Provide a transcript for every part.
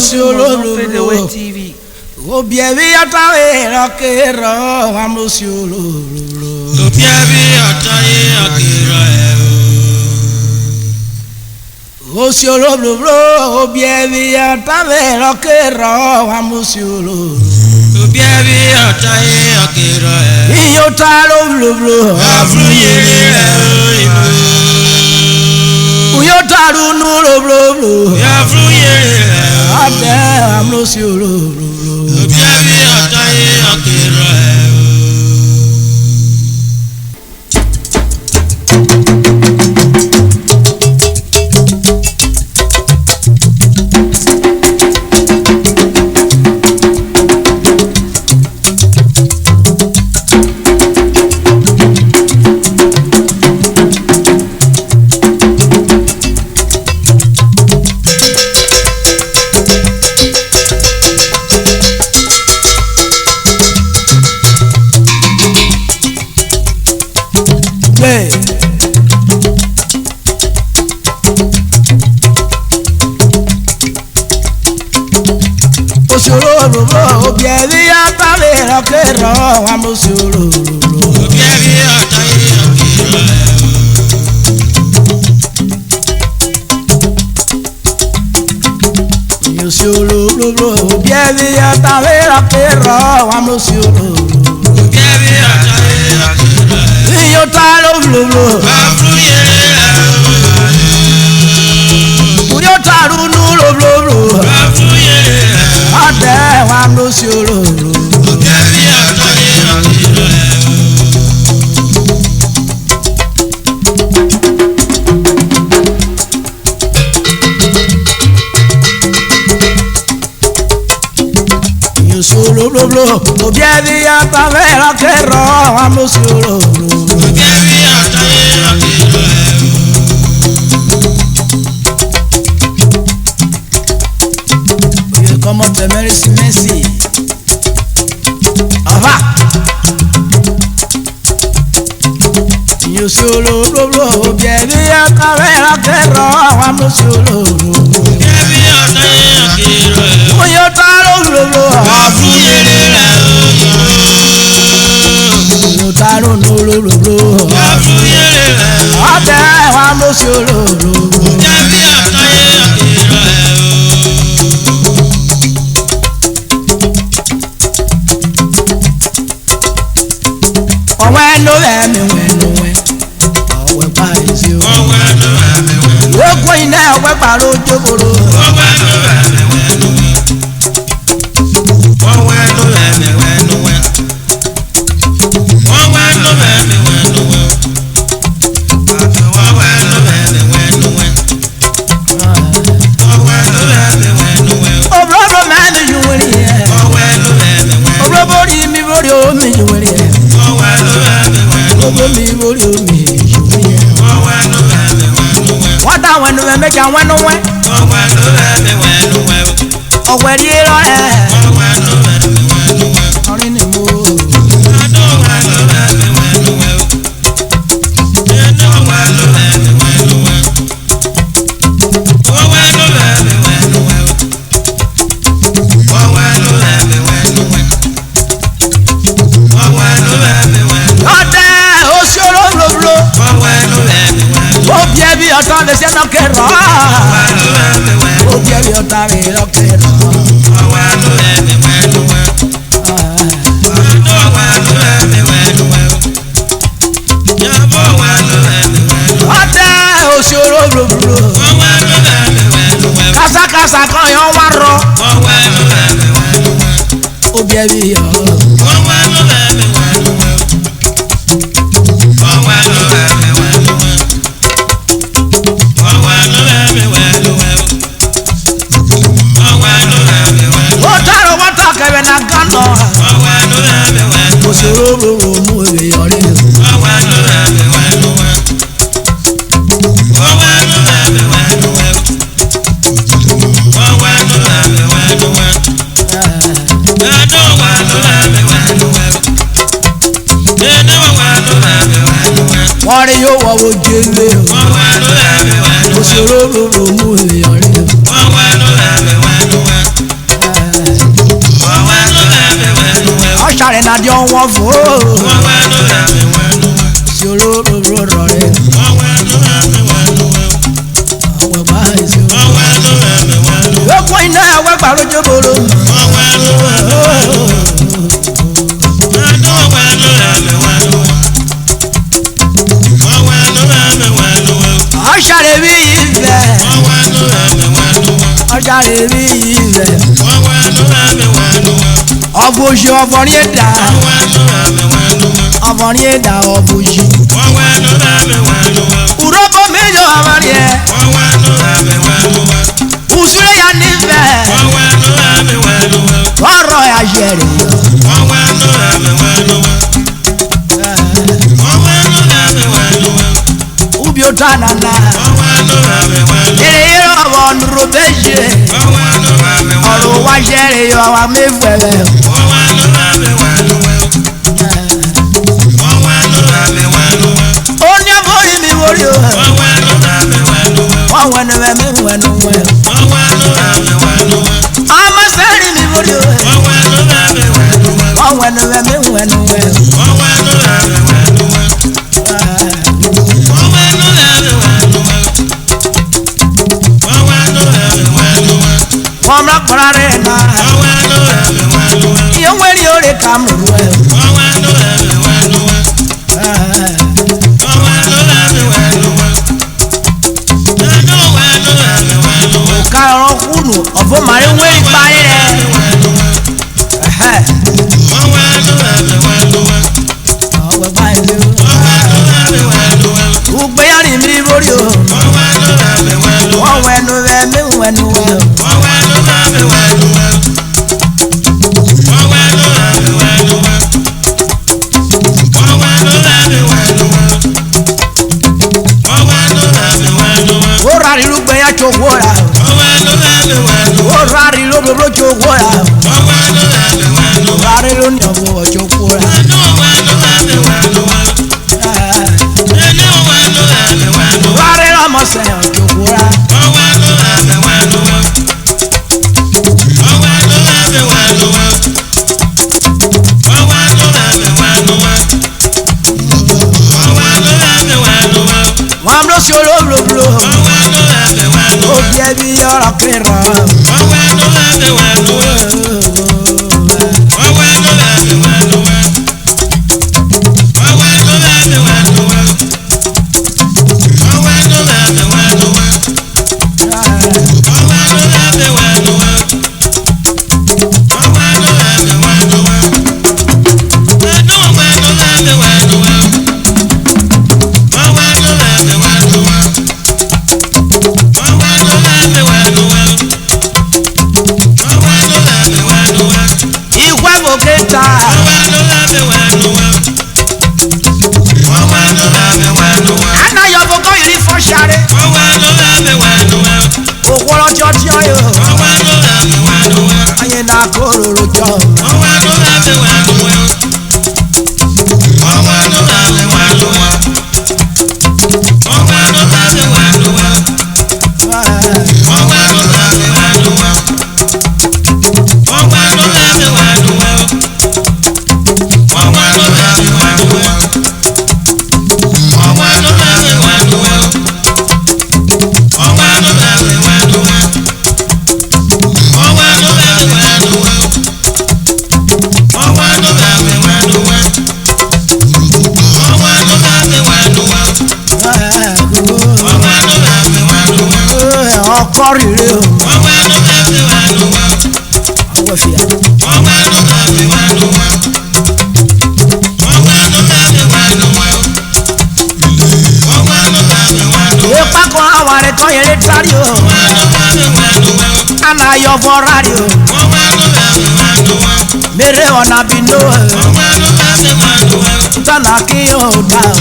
Osiololo TV. Obievi atawe rakero amosiololo. Obievi ataye akira. Osiololo obievi atawe rakero amosiololo. Obievi ataye akira. Iyotalo blo. Afruye. Uyotaru nulo blo. Afruye. Ade amosiololo. Obievi ataye akira. Osiololo obievi atawe rakero amosiololo. Obievi ataye akira. Osiololo obievi atawe rakero amosiololo. Obievi ataye akira. Iyotalo blo. Afruye. Uyotaru nulo blo. Afruye. Ade amosiololo. Obievi ataye akira. Osiololo obievi atawe rakero amosiololo. Obievi ataye akira. Comment te merci, merci. Au revoir. Osiololo obievi atawe rakero amosiololo. Obievi ataye akira. Uyotalo blo. Afruye. Uyotalo nulo. Afruye. Ade amosiololo. Obievi ataye akira. Ọwẹ́ ló rẹ̀ mi wẹ̀nuwẹ̀, ọwẹ́ pa èsì o. Ọwẹ́ ló rẹ̀ mi wẹ̀nuwẹ̀. Lókun iná ọwẹ́ pàrọ̀ ojúboro. Ọwẹ́ ló rẹ̀ mi wẹ̀nuwẹ̀. Ọwẹ́ ló rẹ̀ mi wẹ̀nuwẹ̀. Ọwẹ́ ló rẹ̀ mi wẹ̀nuwẹ̀. Ọwẹ́ ló rẹ̀ mi wẹ̀nuwẹ̀. Ọwẹ́ ló rẹ̀ mi wẹ̀nuwẹ̀. Òbúrò mẹ́ni yúwèrè yẹ. Ọwẹ́ ló rẹ̀ mi wẹ̀nuwẹ̀. Òbúrò borí mi borí omi yúwèrè yẹ. Ọwẹ́ ló rẹ̀ mi wẹ̀nuwẹ̀. Òbúrò mi borí omi yúwèrè yẹ. Ọwẹ́ ló rẹ̀ mi wẹ̀nuwẹ̀. Wọ́n dá wẹ̀nu wẹ̀ méjì àwọn ẹnu wẹ̀. Ọwẹ́ ló rẹ̀ mi wẹ̀nuwẹ̀. Ọ̀wẹ́ rí rọ ẹ̀. Ọwẹ́ ló rẹ̀ mi wẹ̀nuwẹ̀. Ọ̀rin ni mo. Ọwẹ́ ló rẹ̀ mi wẹ̀nuwẹ̀. Ọwẹ́ ló rẹ̀ mi wẹ̀nuwẹ̀. Ọwẹ́ ló rẹ̀ mi wẹ̀nuwẹ̀. Ọwẹ́ ló rẹ̀ mi wẹ̀nuwẹ̀. Ọwẹ́ ló rẹ̀ mi wẹ̀nuwẹ̀. Ọdẹ Osiololo. Ọwẹ́ ló rẹ̀ mi wẹ̀nuwẹ̀. Obievi ọ̀tá lè ṣe náà kẹrọ. Ọwẹ́ ló rẹ̀ mi wẹ̀nuwẹ̀. Obievi ọ̀tá lè lọ kẹrọ. Ọwẹ́ ló rẹ̀ mi wẹ̀nuwẹ̀. Ọwẹ́ ló rẹ̀ mi wẹ̀nuwẹ̀. Yàbọ̀ ọwẹ́ ló rẹ̀ mi wẹ̀nuwẹ̀. Ọdẹ Osiololo. Ọwẹ́ ló rẹ̀ mi wẹ̀nuwẹ̀. Kásákásá kan yọ wá rọ. Ọwẹ́ ló rẹ̀ mi wẹ̀nuwẹ̀. Obievi yọ. Ọwẹ́ ló rẹ̀ mi wẹ̀nuwẹ̀. Ọwẹ́ ló rẹ̀ mi wẹ̀nuwẹ̀. Ọwẹ́ ló rẹ̀ mi wẹ̀nuwẹ̀. Ọwẹ́ ló rẹ̀ mi wẹ̀nuwẹ̀. Ó dárò wọ́n tọ̀ kẹ̀wé na gánà. Ọwẹ́ ló rẹ̀ mi wẹ̀nuwẹ̀. Osiololo mú èwe yọrí. Ọwẹ́ ló rẹ̀ mi wẹ̀nuwẹ̀. Ọwẹ́ ló rẹ̀ mi wẹ̀nuwẹ̀. Ọwẹ́ ló rẹ̀ mi wẹ̀nuwẹ̀. Ọwẹ́ ló rẹ̀ mi wọ́n rí yóò wọ́wọ́ jẹ́lé o. Òṣèré olóró mú èèyàn rí o. ṣàrẹ̀ náà di ọwọ́ fò ó. Ìṣòro rọrọ rẹ̀. Àwọn ẹ̀gbá ìṣòro. Lókun iná ẹ̀wẹ́ gbàlójó bolo. Ọ̀ṣàrẹ̀ bí ìfẹ́. Ọ̀ṣàrẹ̀ bí ìfẹ́. Ọ̀bùṣe ọ̀fọ̀rin ẹ̀dá. Ọ̀fọ̀rin ẹ̀dá ọ̀bùṣe. Urobo méjì ọ̀fọ̀rin ẹ̀. Usure ya nífẹ̀. Ọ̀rọ̀ ayé rẹ̀. Ubi ota nana. Ere ọ̀bọ̀ nùrọ̀ méjì. Ọ̀rọ̀ wa ṣẹ̀rẹ̀ yọ wa mẹ́fẹ̀ẹ́. Ó ní ọ̀bọ̀ yìí mi wọlé o. Wọ́n wẹ̀nu wẹ̀ mí wẹ̀nu wẹ̀. Ọmọ sẹ́rìn mi wọlé o. Wọ́n wẹ̀nu wẹ̀ mí wẹ̀nu wẹ̀. Wọ́n mọ̀ kọ́ra rẹ̀ náà. Ìyẹn wẹ̀rí o lè kà mú wẹ̀. Ọ̀rọ̀ kùnú ọ̀fọ̀ màrí wé ipa rẹ̀. Ọ̀wẹ̀ báyìí ló. Ugbéyàrí mi borí o. Wọ́n wẹ̀nu rẹ̀ mí wẹ̀nu wẹ̀. Ó rà rí lùgbẹ́yà tó wọ́ra. Ó rari ló bolo jogora. Rari ló ní ọ̀bọ̀ jogora. Rari lọ́mọ sẹ́yìn jogora. Wọ́n lọ sí olóòlò. Ó bí ẹbí ọ̀rọ̀ kẹrọ. ọkọ rere o. ọwọ́ fìyà. ipa kan àwọn àrètọ́ yẹn lè tari o. ana yọ fọ rari o. mere ọ̀nà bínú o. tọ́nà kí o dá o.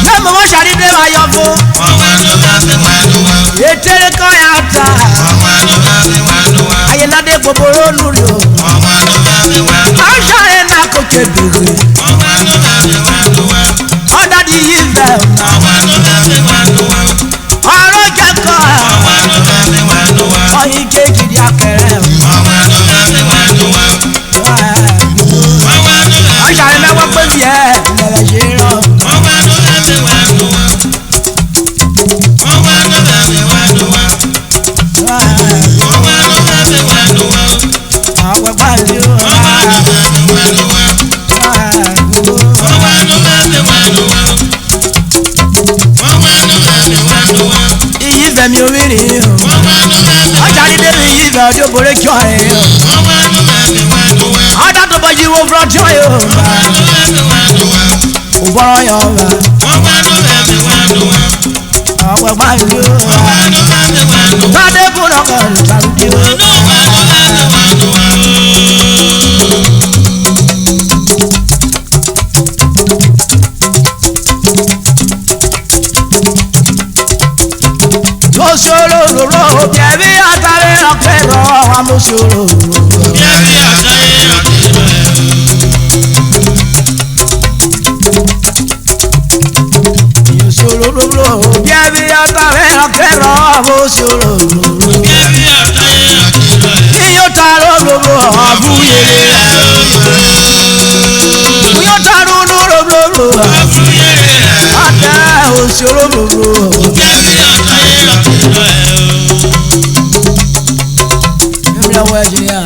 Nemo mo ṣàdídé wa yọ fún. Ètèrè kan yà ta. Ayélujáde gbogbo olórí o. Aṣọ́rẹ́ náà kò ké bèrè. Ọ̀dàdì yìí bẹ̀ ọ̀nà. Ọ̀rọ̀ bẹ̀ mi orí rè é o. ọjà ní débi yìí bẹ̀ ọdún òbòrè jọ ẹ̀ o. ọ̀dà tó bọ̀ yìí wo fúlọ̀ jọ ẹ̀ o. òbọ̀rọ̀ yọ̀ ọ̀bà. ọ̀pẹ̀ gbà yìí o. tádé kúrò ọkọ̀ ìtàlùdí o. Mosoro roro biẹbi atare ọkẹrọ wa mosoro. Biẹbi atare ọkẹrọ ẹ. Mosoro roro biẹbi atare ọkẹrọ mosoro. Biẹbi atare ọkẹrọ ẹ. Iyọ taro roro abuyere ẹ. Iyọ taro roro abuyere ẹ. Ata osoro roro. Biẹbi atare ọkẹrọ ẹ. Virginia.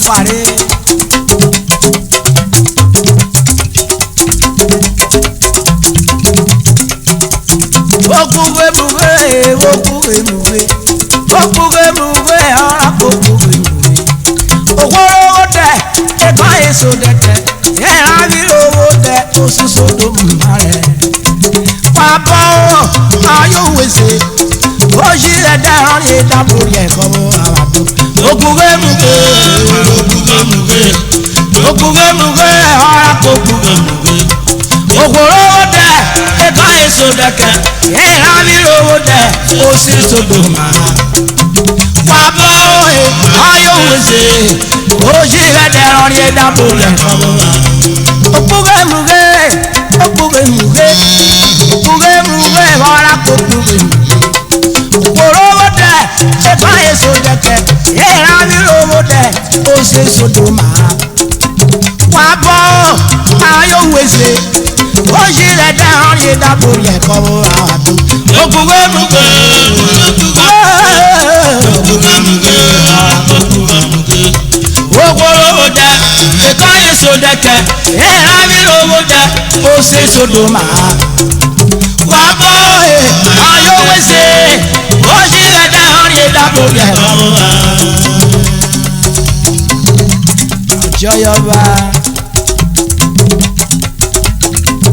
Fare okuwe muwe ora okuwe muwe okoro de e ba eso de te e ra bi owo de osuso do mare papa ayo wese o ji le da ran e da bori e ko abado okuwe muwe ora okuwe muwe okoro de e ba eso de ke e ra bi owo de osuso do mare papa ayo wese oji le da ran e da bori e ko okuwe muwe ora okuwe okoro de e ba eso de ke e ra bi owo de osuso do mare papa ayo wese oji le da ran e da bori e ko okuwe muwe okoro de e ba eso de ke e ra bi owo de osuso do mare papa ayo wese oji le da ran e da bori e ko Joyoba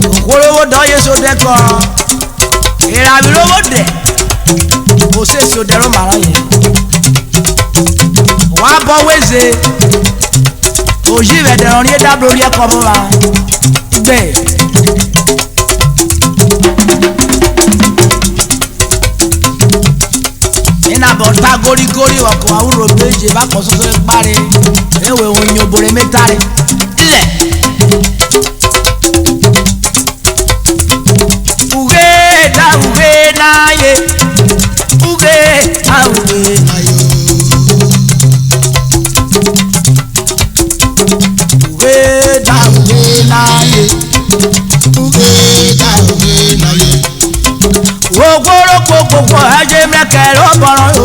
okorowo do yeso de ko irabirowo de o se so de ro mara ye wa bo weze oji be de ran e da bori e ko mo wa gbe ina bota gori oko awuro beje ba ko soso pare ewe onyo bore metare ile uge na ye uge na yo uge na ye ogoro kokoko aje mekere oboro yo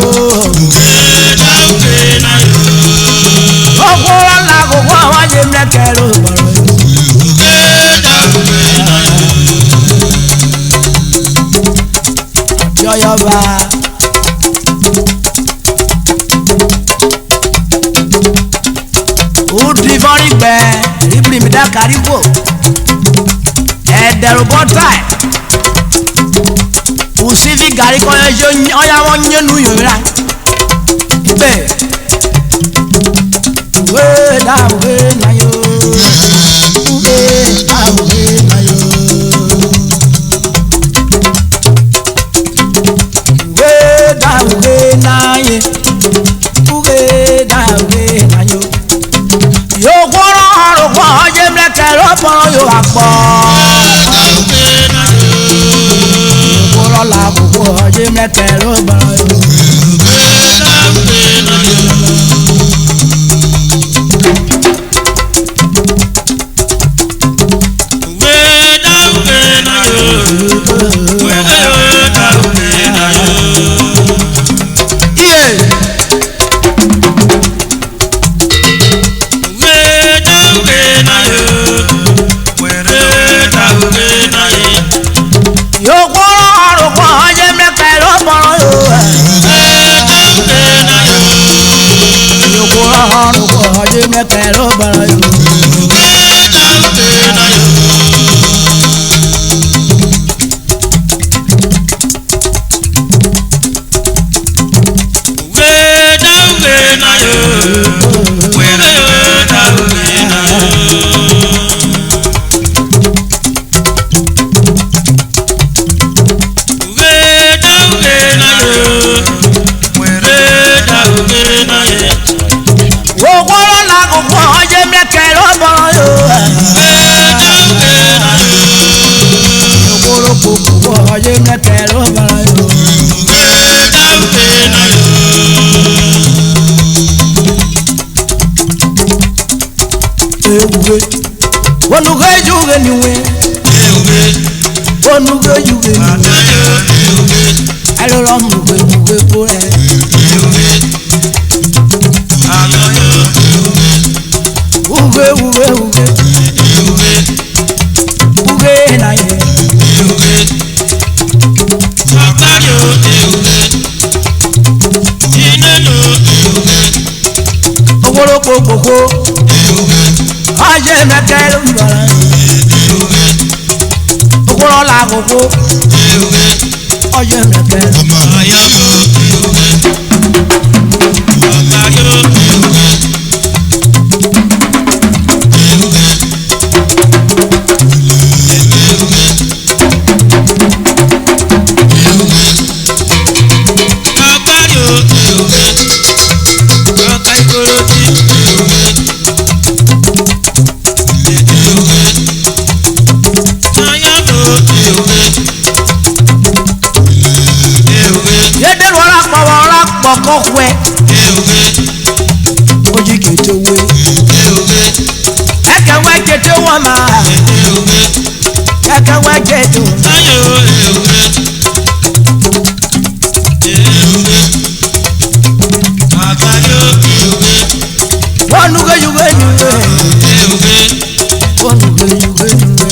ogoro la kokoko aje mekere oboro yo Yoyoba o divori gbe ribri mi da karibo e dero botai usivi gari ko yo oya won yenu yora be we na yo we na yo we na ye we na yo yo gworo oro ko je mleke ro poro yo apo la gbogbo ọjọ́ mẹ́kẹ̀rọ bọ̀rọ̀ yóò. Mẹ́kẹ̀rọ bọ̀rọ̀ yóò. Oye mẹ́kẹ̀rọ bọ̀rọ̀ yóò. Ewuwe, onuge yuge niwe. Onuge yuge niwe. Alora muge muge kore. Uge uge uge. Uge na ye. Ogologo gbogbo. Oye mẹ́kẹ̀rọ bọ̀rọ̀ yóò. Ogolola gbogbo. Oye mẹ́kẹ̀rọ. Kọ̀wé ojú kètò wé ẹ̀kẹ́wé kètò wọ́n máa ẹ̀kẹ́wé kètò wọ́n nuge yuge nuge wọ́n nuge yuge nuge.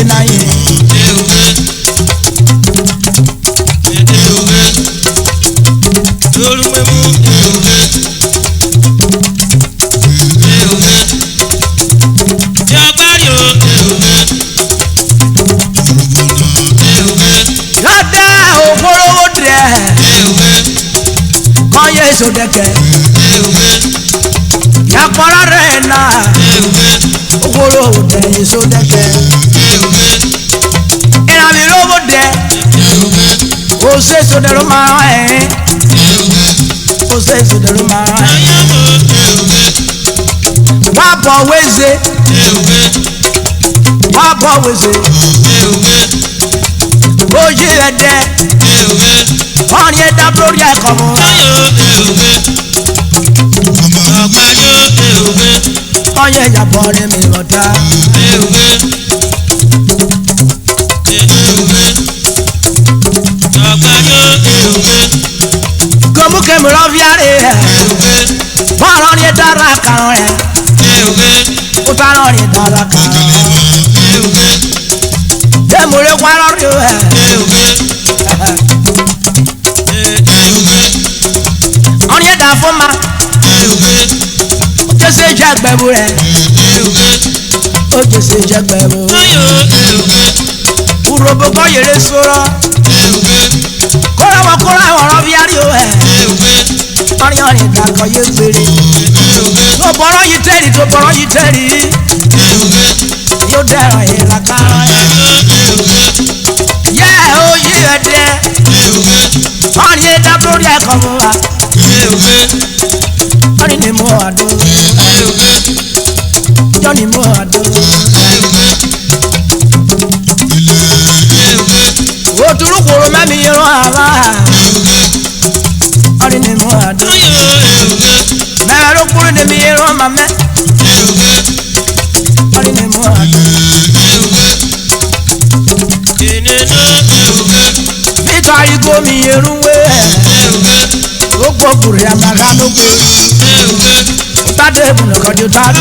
Na ye yada okorowo dre kan ye sodeke yakpara re na okorowo dre sodeke. Ose sodero mara ose sodero mara wabo weze oye ede oni eda lórí ẹ̀kọ́ mu oye yabọ rẹ mi lọta. Gomu kemu lọviare bọ́ọ̀rọ̀ ni dara kan rẹ̀ ó tààrọ̀ ni dara kan kemu lè wárọ̀ rí rẹ̀ ọ̀ni ẹ̀dá fún ma ó jẹ́sẹ̀ jẹ́gbẹ̀bù rẹ̀ ó jẹ́sẹ̀ jẹ́gbẹ̀bù urobo kọ́ yẹrẹ sọ̀rọ̀ kóra wọn lọviare rẹ̀. Ọ̀rìn ìdàkọ̀ yé gbére. Tó bọ̀rọ̀ yìí tẹ̀lé. Yóò dẹ̀rọ̀ yìí lákàrọ̀ yẹn. Yẹ́ oyè ẹ̀dẹ́. Ọ̀rìn ìdàkọ̀ lórí ẹ̀kọ́ mu wa. mami yero ala ari ni mo ado na ro kuru de mi yero mame ari ni mo ado bito ayi go mi yeru we o gbo kuru ya maga no gbo ta de bu no ko ju ta